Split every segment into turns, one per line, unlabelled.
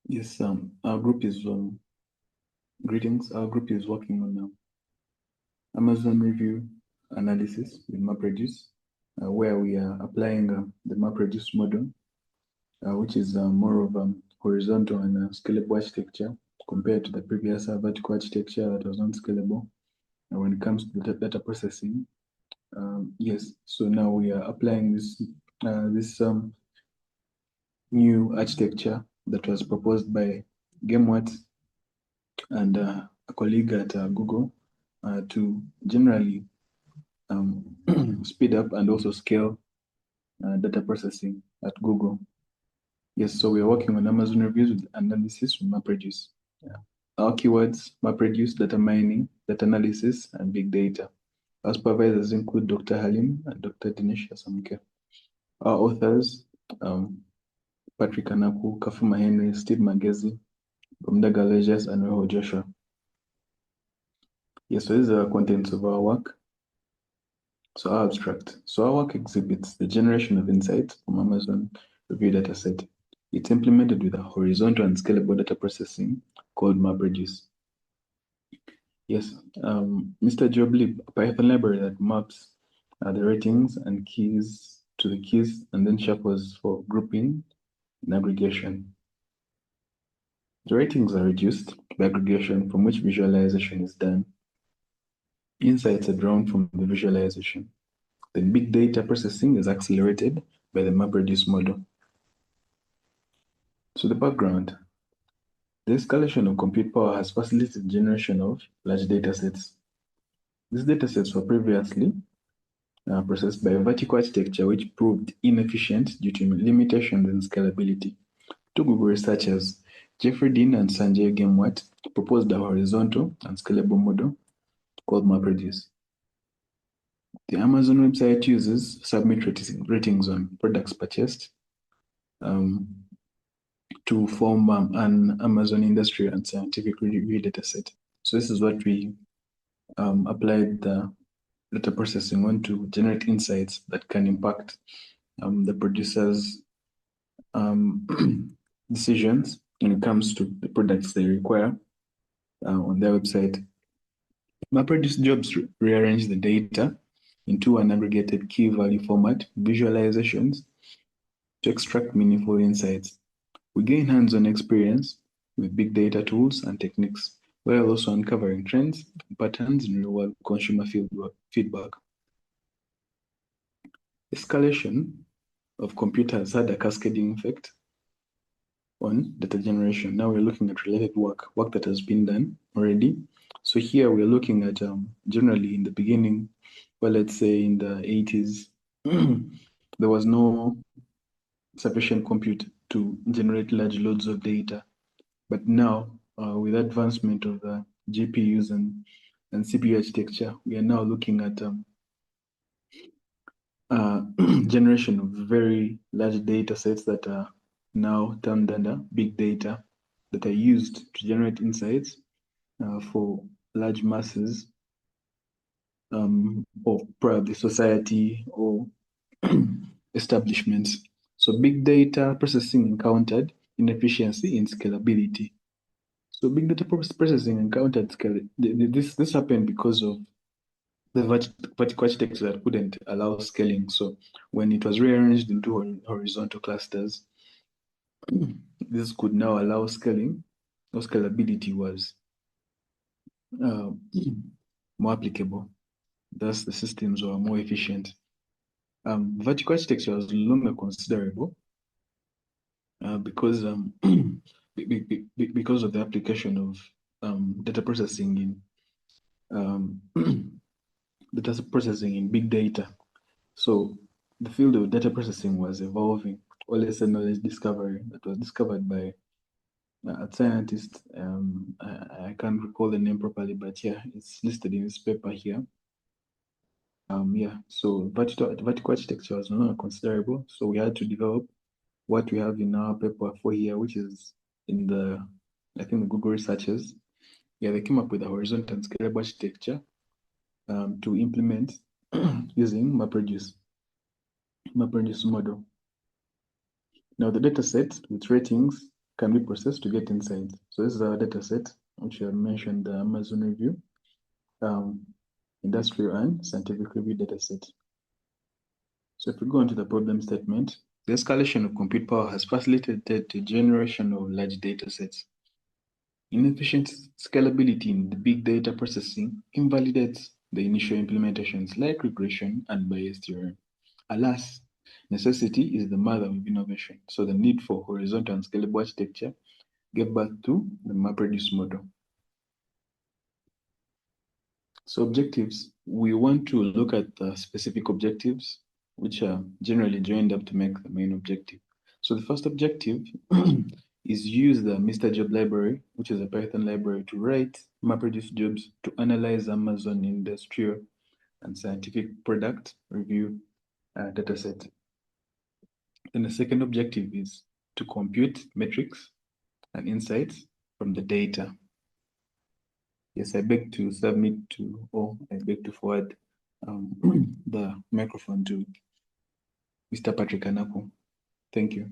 Yes, our group is greetings. Our group is working on Amazon review analysis with MapReduce, where we are applying the MapReduce model, which is more of horizontal and scalable architecture compared to the previous vertical architecture that was not scalable. And when it comes to the data processing, yes. So now we are applying this new architecture that was proposed by GameWhat and a colleague at Google to generally speed up and also scale data processing at Google. Yes, so we are working on Amazon reviews with analysis with MapReduce. Yeah. Our keywords: MapReduce, data mining, data analysis, and big data. Our supervisors include Dr. Halim and Dr. Dinesh Yasamke. Our authors: Patrick Anaku, Kafuma Henry, Steve Magezi, Bamdaga Lejas, and Reho Joshua. Yes, so these are the contents of our work. So our abstract. So our work exhibits the generation of insights from Amazon review dataset. It's implemented with a horizontal and scalable data processing called MapReduce. Yes, Mr. Joblib, a Python library that maps the ratings and keys to the keys and then shuffles for grouping and aggregation. The ratings are reduced by aggregation, from which visualization is done. Insights are drawn from the visualization. The big data processing is accelerated by the MapReduce model. So the background: the escalation of compute power has facilitated generation of large data sets. These data sets were previously processed by a vertical architecture, which proved inefficient due to limitations in scalability. Two Google researchers, Jeffrey Dean and Sanjay GameWhat, proposed a horizontal and scalable model called MapReduce. The Amazon website uses submit ratings on products purchased to form an Amazon industry and scientific review dataset. So this is what we applied the data processing on to generate insights that can impact the producers' decisions when it comes to the products they require on their website. MapReduce jobs rearrange the data into an aggregated key value format, visualizations, to extract meaningful insights. We gain hands-on experience with big data tools and techniques, while also uncovering trends and patterns in real-world consumer feedback. Escalation of computers had a cascading effect on data generation. Now we're looking at related work that has been done already. So here we're looking at generally in the beginning, well, let's say in the 80s, there was no sufficient compute to generate large loads of data. But now, with advancement of the GPUs and CPU architecture, we are now looking at generation of very large data sets that are now termed under big data, that are used to generate insights for large masses of probably society or establishments. So big data processing encountered inefficiency in scalability. So big data processing encountered this happened because of the vertical architecture that couldn't allow scaling. So when it was rearranged into horizontal clusters, this could now allow scaling. No scalability was more applicable. Thus, the systems were more efficient. Vertical architecture was no longer considerable because because of the application of data processing in big data. So the field of data processing was evolving. Always a knowledge discovery that was discovered by a scientist. I can't recall the name properly, but yeah, it's listed in this paper here. Yeah, so vertical architecture was no longer considerable, so we had to develop what we have in our paper for here, which is in the, I think, the Google researchers. Yeah, they came up with a horizontal and scalable architecture to implement using MapReduce model. Now the data set with ratings can be processed to get insights. So this is our data set, which I mentioned, the Amazon review, industrial and scientific review data set. So if we go into the problem statement, the escalation of compute power has facilitated the generation of large data sets. Inefficient scalability in the big data processing invalidates the initial implementations like regression and Bayes theorem. Alas, necessity is the mother of innovation, so the need for horizontal and scalable architecture gave birth to the MapReduce model. So objectives, we want to look at the specific objectives, which are generally joined up to make the main objective. So the first objective is use the Mr. Job library, which is a Python library, to write MapReduce jobs to analyze Amazon industrial and scientific product review dataset. Then the second objective is to compute metrics and insights from the data. Yes, I beg to submit to, or I beg to forward the microphone to Mr. Patrick Anaku. Thank you.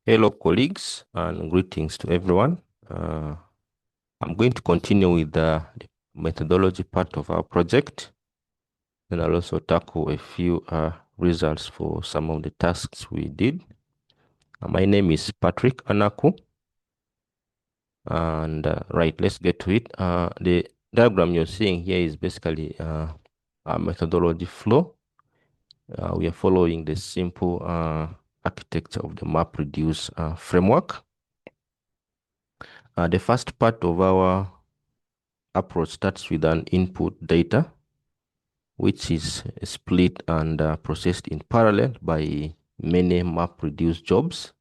Hello, colleagues, and greetings to everyone. I'm going to continue with the methodology part of our project. Then I'll also tackle a few results for some of the tasks we did. My name is Patrick Anaku. And right, let's get to it. The diagram you're seeing here is basically our methodology flow. We are following the simple architecture of the MapReduce framework. The first part of our approach starts with an input data, which is split and processed in parallel by many MapReduce jobs.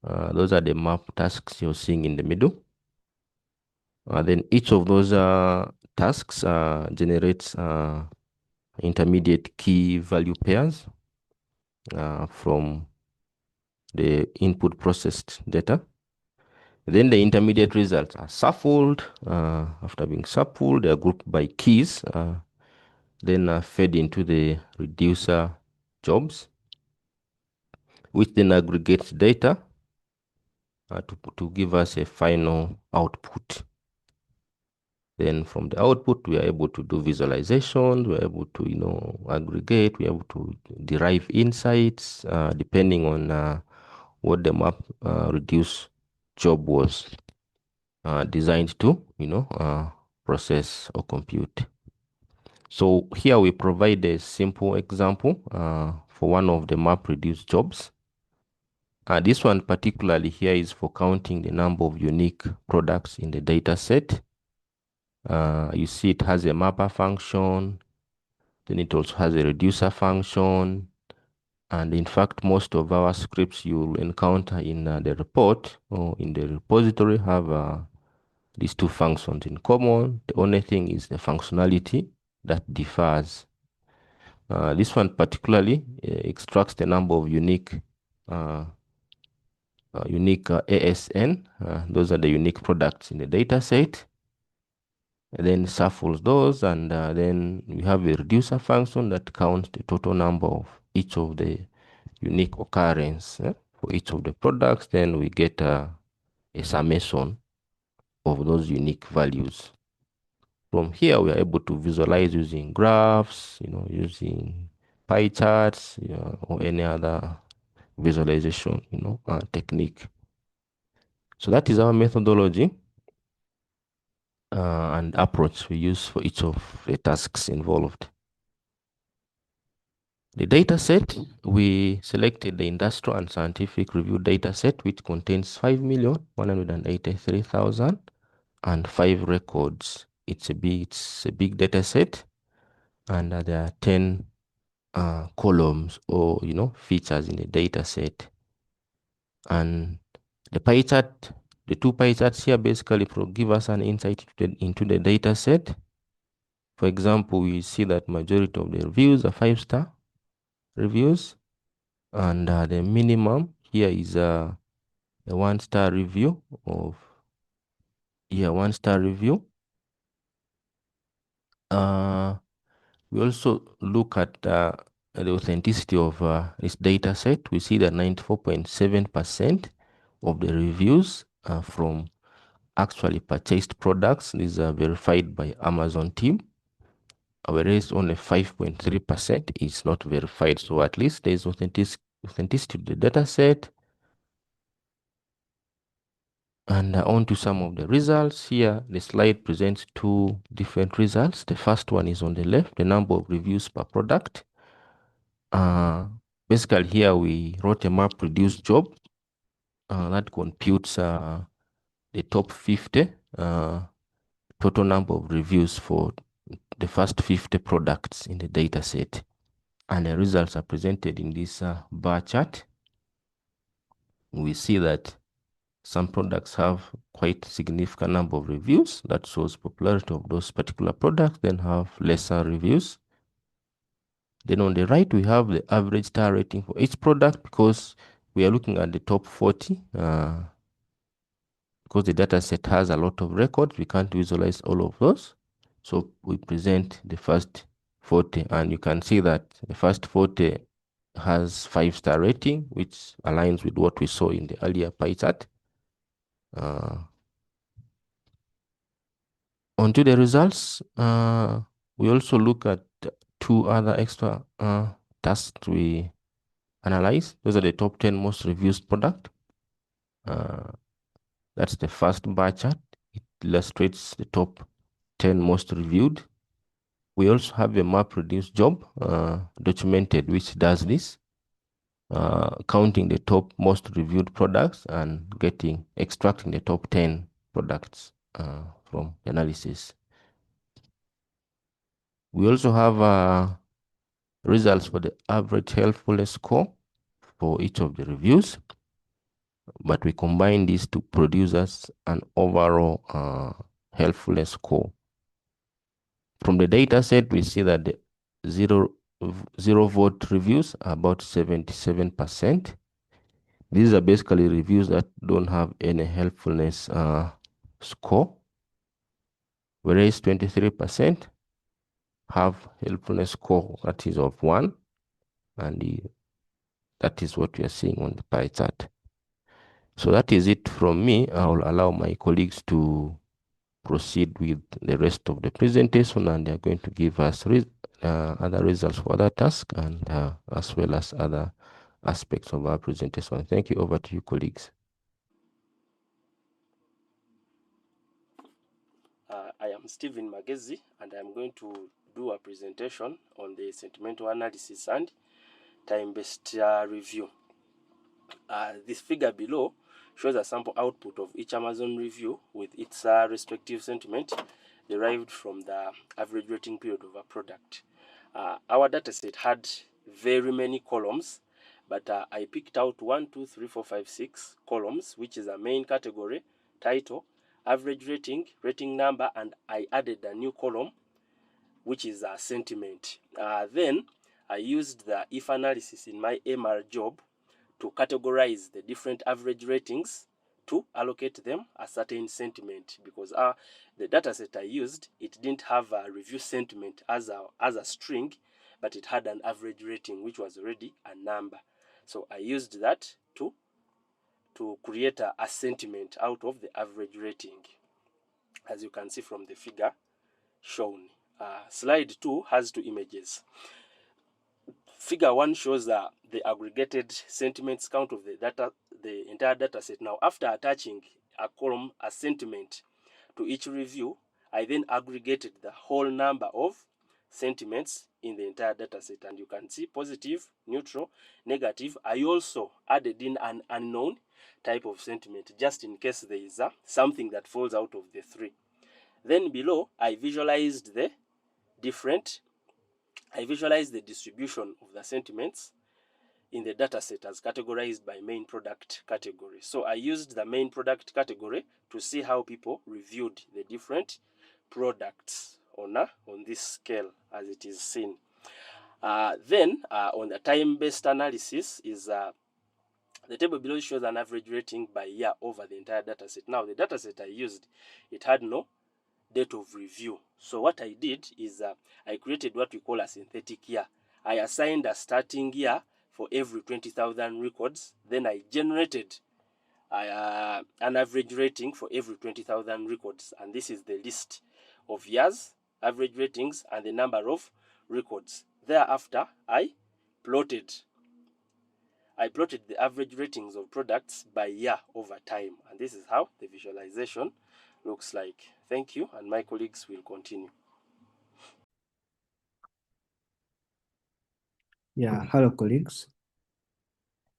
Those are the map tasks you're seeing in the middle. Then each of those tasks generates intermediate key value pairs from the input processed data. Then the intermediate results are shuffled. After being shuffled, they are grouped by keys, then fed into the reducer jobs, which then aggregates data to give us a final output. Then from the output, we are able to do visualization, we are able to, aggregate, we are able to derive insights, depending on what the map reduce job was designed to, process or compute. So here we provide a simple example for one of the MapReduce jobs. This one particularly here is for counting the number of unique products in the data set. You see it has a mapper function, then it also has a reducer function. And in fact, most of our scripts you'll encounter in the report or in the repository have these two functions in common. The only thing is the functionality that differs. This one particularly extracts the number of unique ASN. Those are the unique products in the data set. And then shuffles those, and then we have a reducer function that counts the total number of each of the unique occurrence for each of the products. Then we get a summation of those unique values. From here, we are able to visualize using graphs, using pie charts, or any other visualization, technique. So that is our methodology and approach we use for each of the tasks involved. The data set, we selected the industrial and scientific review data set, which contains 5,183,005 records. It's a big data set, and there are 10 columns or features in the data set. And the pie chart, the two pie charts here basically give us an insight into the data set. For example, we see that majority of the reviews are 5-star reviews, and the minimum here is a 1-star review of 1-star review. We also look at the authenticity of this data set, we see that 94.7% of the reviews are from actually purchased products. These are verified by Amazon team, whereas only 5.3% is not verified. So at least there is authenticity of the data set. And on to some of the results. Here, the slide presents two different results. The first one is on the left, the number of reviews per product. Basically, here we wrote a MapReduce job that computes the top 50 total number of reviews for the first 50 products in the data set. And the results are presented in this bar chart. We see that some products have quite significant number of reviews. That shows popularity of those particular products, then have lesser reviews. Then on the right, we have the average star rating for each product, because we are looking at the top 40. Because the data set has a lot of records, we can't visualize all of those. So we present the first 40, and you can see that the first 40 has 5-star rating, which aligns with what we saw in the earlier pie chart. Onto the results, we also look at two other extra tasks we analyze. Those are the top 10 most reviewed product. That's the first bar chart. It illustrates the top 10 most reviewed. We also have a MapReduce job documented, which does this, counting the top most reviewed products and extracting the top 10 products from the analysis. We also have results for the average helpfulness score for each of the reviews, but we combine these to produce us an overall helpfulness score. From the data set, we see that the zero vote reviews are about 77%. These are basically reviews that don't have any helpfulness score, whereas 23% have helpfulness score that is of 1, and that is what we are seeing on the pie chart. So that is it from me. I will allow my colleagues to proceed with the rest of the presentation, and they are going to give us other results for other tasks, and as well as other aspects of our presentation. Thank you. Over to you, colleagues.
I am Stephen Magezi, and I'm going to do a presentation on the sentimental analysis and time-based review. This figure below shows a sample output of each Amazon review with its respective sentiment derived from the average rating period of a product. Our dataset had very many columns, but I picked out 1, 2, 3, 4, 5, 6 columns, which is a main category, title, average rating, rating number, and I added a new column, which is a sentiment. Then I used the if analysis in my MR job to categorize the different average ratings to allocate them a certain sentiment, because the dataset I used, it didn't have a review sentiment as a string, but it had an average rating, which was already a number. So I used that to create a sentiment out of the average rating, as you can see from the figure shown. Slide 2 has 2 images. Figure 1 shows the aggregated sentiments count of the entire data set. Now, after attaching a column, a sentiment to each review, I then aggregated the whole number of sentiments in the entire data set, and you can see positive, neutral, negative. I also added in an unknown type of sentiment, just in case there is something that falls out of the 3. Then below, I visualized the distribution of the sentiments in the dataset as categorized by main product category. So I used the main product category to see how people reviewed the different products on this scale as it is seen. Then on the time-based analysis is the table below shows an average rating by year over the entire dataset. Now the dataset I used, it had no date of review. So what I did is I created what we call a synthetic year. I assigned a starting year for every 20,000 records. Then I generated an average rating for every 20,000 records. And this is the list of years, average ratings, and the number of records. Thereafter, I plotted the average ratings of products by year over time. And this is how the visualization looks like. Thank you, and my colleagues will continue.
Yeah, hello colleagues.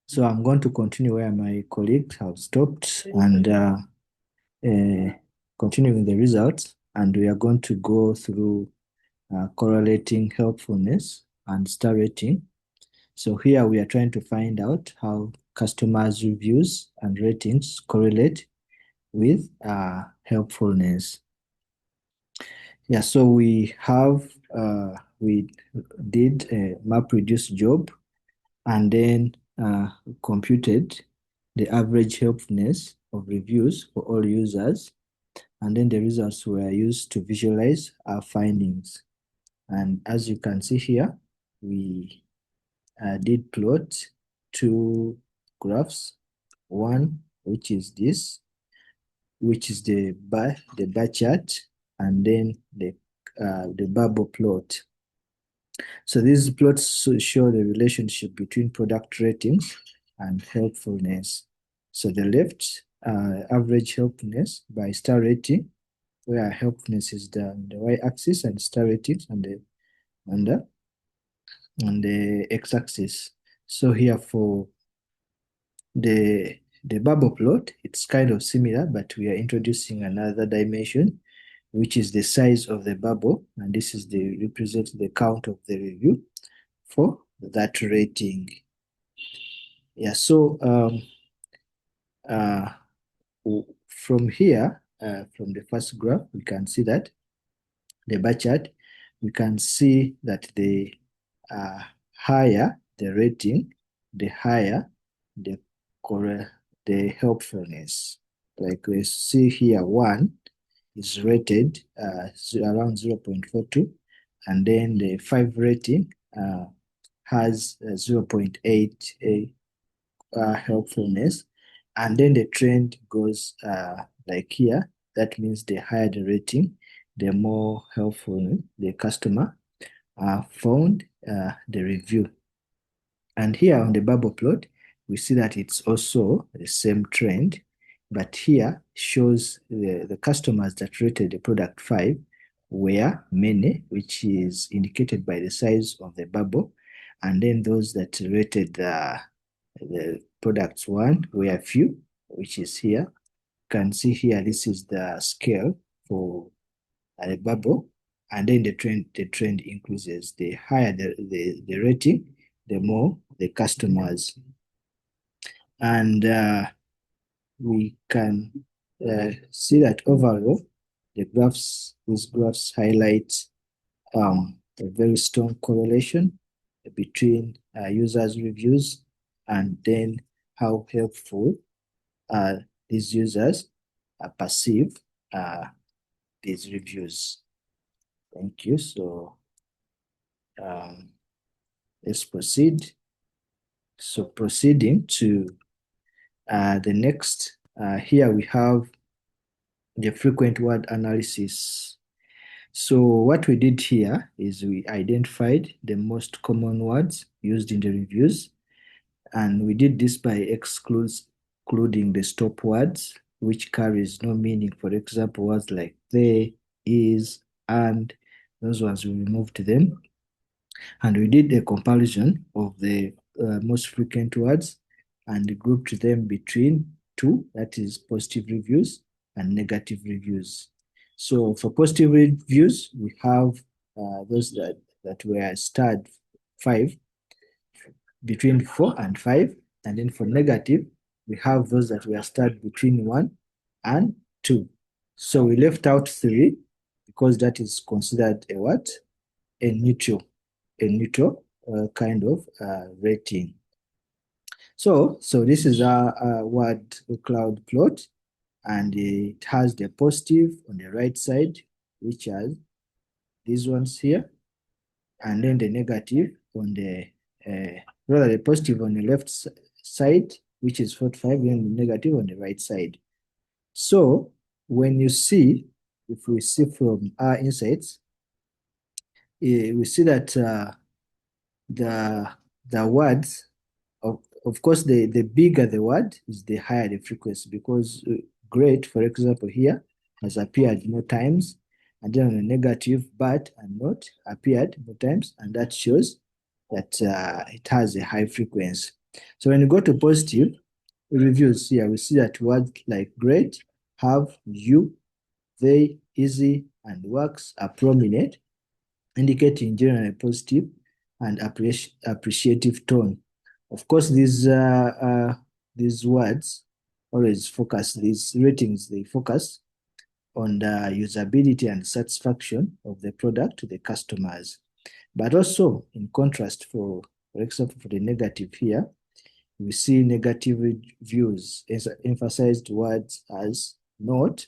So I'm going to continue where my colleagues have stopped and continuing the results, and we are going to go through correlating helpfulness and star rating. So here we are trying to find out how customers' reviews and ratings correlate with helpfulness. Yeah, so we did a MapReduce job and then computed the average helpfulness of reviews for all users, and then the results were used to visualize our findings. And as you can see here, we did plot two graphs, one which is this, which is the bar chart, and then the bubble plot. So these plots show the relationship between product ratings and helpfulness. So the left, average helpfulness by star rating, where helpfulness is on the y-axis and star ratings on the x-axis. So here for the bubble plot, it's kind of similar, but we are introducing another dimension, which is the size of the bubble, and this is represents the count of the review for that rating. Yeah, so from here, from the first graph, we can see that the bar chart, we can see that the higher the rating, the higher the helpfulness. Like we see here, 1 is rated around 0.42, and then the 5 rating has 0.8 helpfulness, and then the trend goes like here. That means the higher the rating, the more helpful the customer found the review. And here on the bubble plot, we see that it's also the same trend, but here shows the customers that rated the product 5 were many, which is indicated by the size of the bubble, and then those that rated the products 1 were few, which is here. You can see here, this is the scale for the bubble, and then the trend increases. The higher the rating, the more the customers. And we can see that overall, these graphs highlight a very strong correlation between users' reviews and then how helpful these users perceive these reviews. Thank you. So let's proceed. So proceeding to the next, here we have the frequent word analysis. So what we did here is we identified the most common words used in the reviews, and we did this by excluding the stop words, which carries no meaning. For example, words like they, is, and, those ones, we removed them. And we did a comparison of the most frequent words and grouped them between two, that is positive reviews and negative reviews. So for positive reviews, we have those that were starred 5, between 4 and 5. And then for negative, we have those that were starred between 1 and 2. So we left out 3 because that is considered a what? A neutral kind of rating. So this is our word cloud plot, and it has the positive on the right side, which are these ones here, and then the negative on the rather the positive on the left side, which is 45, and the negative on the right side. So when you see, if we see from our insights, we see that the words, of course, the bigger the word is, the higher the frequency, because great, for example, here has appeared more times, and then on the negative, but and not appeared more times, and that shows that it has a high frequency. So when you go to positive reviews here, we see that words like great, have, you, they, easy, and works are prominent, indicating generally positive and appreciative tone. Of course, these words always focus, these ratings, they focus on the usability and satisfaction of the product to the customers. But also, in contrast, for example, for the negative here, we see negative views emphasized words as not,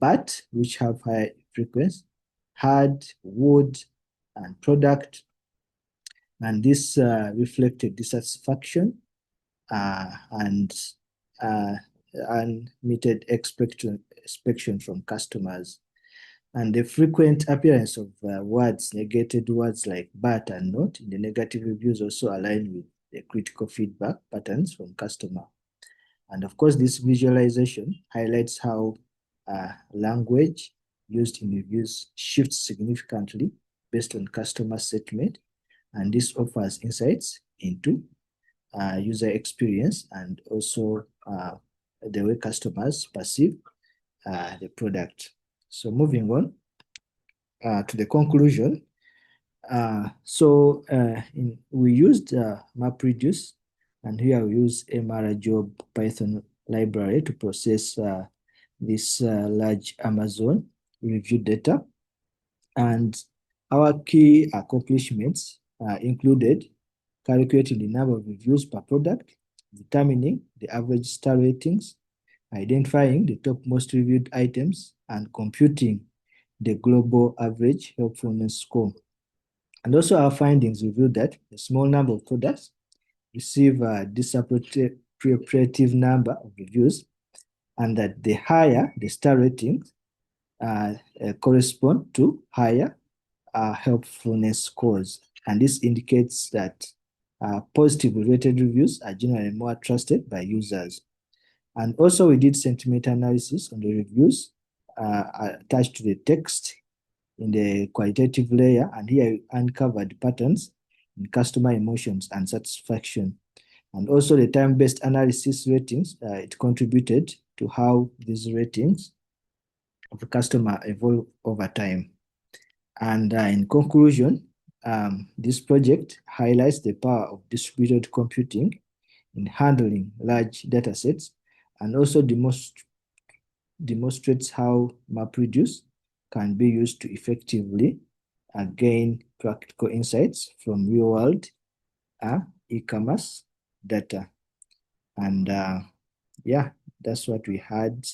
but, which have high frequency, had, would, and product. And this reflected dissatisfaction and unmeted expectation from customers. And the frequent appearance of words, negated words like but and not in the negative reviews also align with the critical feedback patterns from customer. And of course, this visualization highlights how language used in reviews shifts significantly based on customer sentiment, and this offers insights into user experience and also the way customers perceive the product. So moving on to the conclusion. We used MapReduce, and here we use MRJob Python library to process this large Amazon review data. And our key accomplishments included calculating the number of reviews per product, determining the average star ratings, identifying the top most reviewed items, and computing the global average helpfulness score. And also our findings revealed that a small number of products receive a disappropriate number of reviews, and that the higher the star ratings correspond to higher helpfulness scores. And this indicates that positively rated reviews are generally more trusted by users. And also we did sentiment analysis on the reviews attached to the text in the qualitative layer, and here we uncovered patterns in customer emotions and satisfaction. And also the time-based analysis ratings, it contributed to how these ratings of the customer evolve over time. And in conclusion, this project highlights the power of distributed computing in handling large data sets, and also demonstrates how MapReduce can be used to effectively gain practical insights from real-world e-commerce data. And yeah, that's what we had.